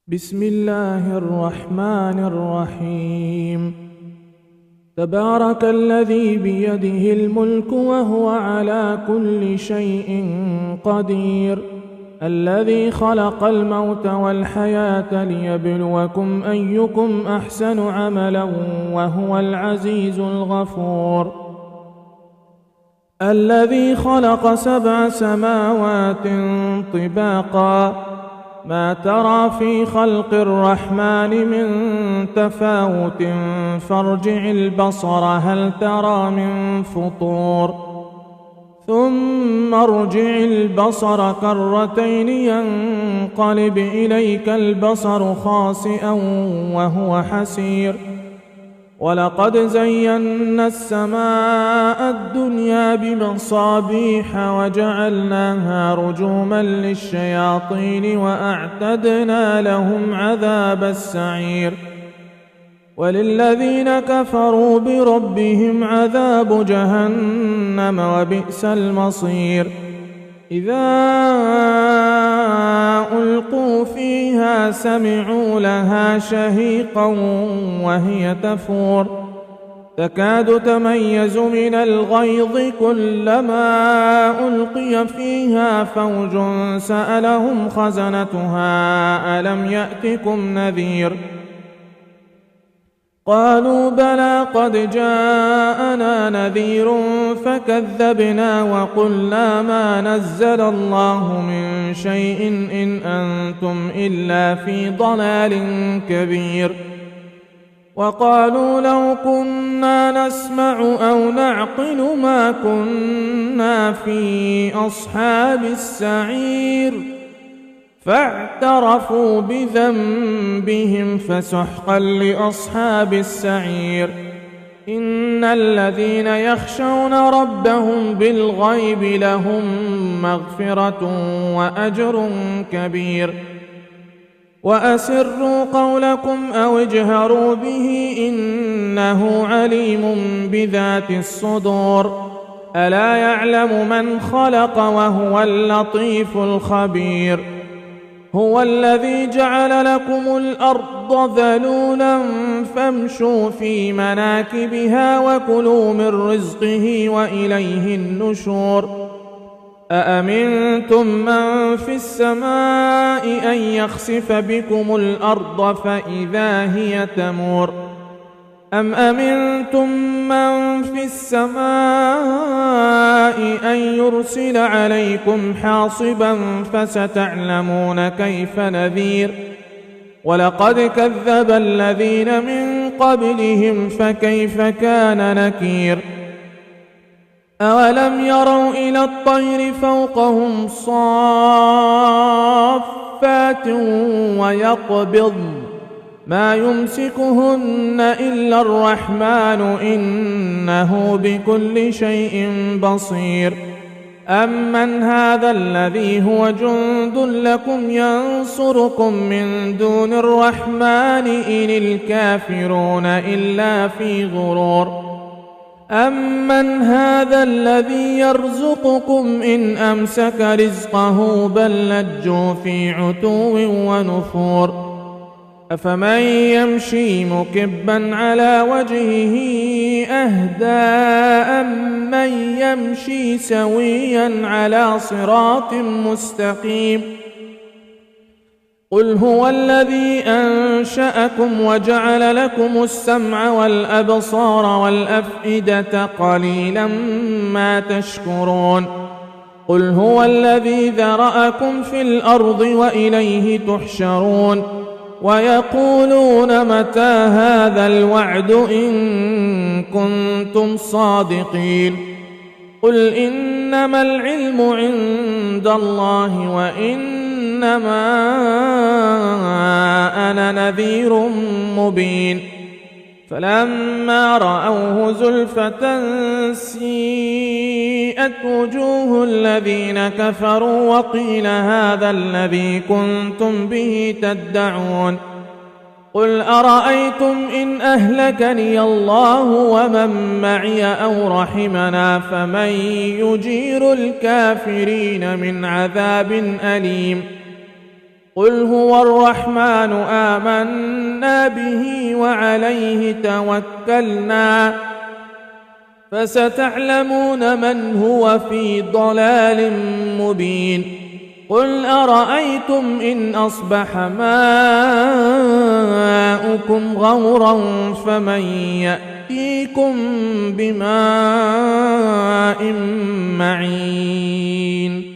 بسم الله الرحمن الرحيم. تبارك الذي بيده الملك وهو على كل شيء قدير، الذي خلق الموت والحياة ليبلوكم أيكم أحسن عملا وهو العزيز الغفور. الذي خلق 7 سماوات طباقا، ما ترى في خلق الرحمن من تفاوت فارجع البصر هل ترى من فطور، ثم ارجع البصر كرتين ينقلب إليك البصر خاسئا وهو حسير. ولقد زينا السماء الدنيا بمصابيح وجعلناها رجوما للشياطين وأعتدنا لهم عذاب السعير. وللذين كفروا بربهم عذاب جهنم وبئس المصير. إذا ألقوا فيها سمعوا لها شهيقا وهي تفور، تكاد تميز من الغيظ كلما ألقي فيها فوج سألهم خزنتها ألم يأتكم نذير، قالوا بلى قد جاءنا نذير فكذبنا وقلنا ما نزل الله من شيء إن أنتم إلا في ضلال كبير. وقالوا لو كنا نسمع أو نعقل ما كنا في أصحاب السعير، فاعترفوا بذنبهم فسحقا لأصحاب السعير. إن الذين يخشون ربهم بالغيب لهم مغفرة وأجر كبير. وأسروا قولكم أو اجهروا به إنه عليم بذات الصدور. ألا يعلم من خلق وهو اللطيف الخبير. هو الذي جعل لكم الأرض ذلولا فامشوا في مناكبها وكلوا من رزقه وإليه النشور. أأمنتم من في السماء أن يخسف بكم الأرض فإذا هي تمور، أم أمنتم من في السماء أن يرسل عليكم حاصبا فستعلمون كيف نذير. ولقد كذب الذين من قبلهم فكيف كان نكير. أولم يروا إلى الطير فوقهم صافات ويقبضن ما يمسكهن إلا الرحمن إنه بكل شيء بصير. أمن هذا الذي هو جند لكم ينصركم من دون الرحمن إن الكافرون إلا في غرور. أمن هذا الذي يرزقكم إن أمسك رزقه بل لجوا في عتو ونفور. أفمن يمشي مكبا على وجهه أهدى أمن يمشي سويا على صراط مستقيم. قل هو الذي أنشأكم وجعل لكم السمع والأبصار والأفئدة قليلا ما تشكرون. قل هو الذي ذرأكم في الأرض وإليه تحشرون. ويقولون متى هذا الوعد إن كنتم صادقين. قل إنما العلم عند الله وإنما أنا نذير مبين. فلما رأوه زلفة سيئت وجوه الذين كفروا وقيل هذا الذي كنتم به تدعون. قل أرأيتم إن أهلكني الله ومن معي أو رحمنا فمن يجير الكافرين من عذاب أليم. قل هو الرحمن آمنا به وعليه توكلنا فستعلمون من هو في ضلال مبين قل أرأيتم إن أصبح ماؤكم غورا فمن يأتيكم بماء معين